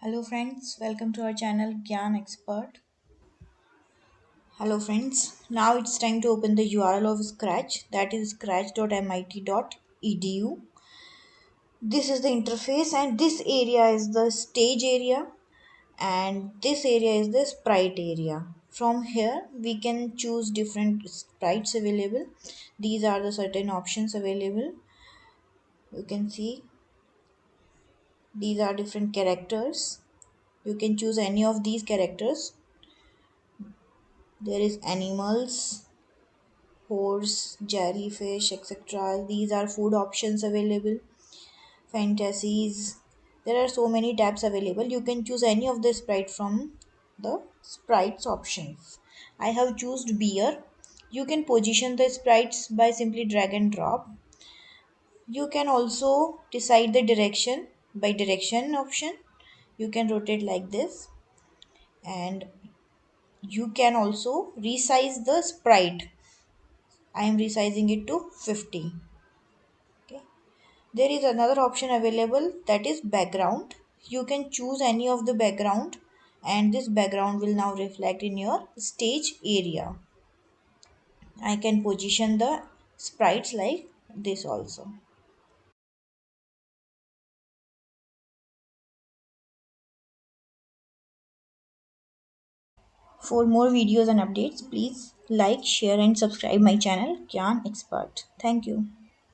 Hello friends, welcome to our channel Gyan Expert. Hello friends, now it's time to open the URL of Scratch, that is scratch.mit.edu. This is the interface and this area is the stage area and this area is the sprite area. From here we can choose different sprites available. These are the certain options available. You can see these are different characters. You can choose any of these characters. There is animals, horse, jellyfish, etc. These are food options available. Fantasies. There are so many tabs available. You can choose any of the sprite from the sprites options. I have chosen beer. You can position the sprites by simply drag and drop. You can also decide the direction by direction option. You can rotate like this, and you can also resize the sprite. I am resizing it to 50. Okay. There is another option available, that is background. You can choose any of the background and this background will now reflect in your stage area. I can position the sprites like this also. For more videos and updates, please like, share and subscribe my channel Gyan Expert. Thank you.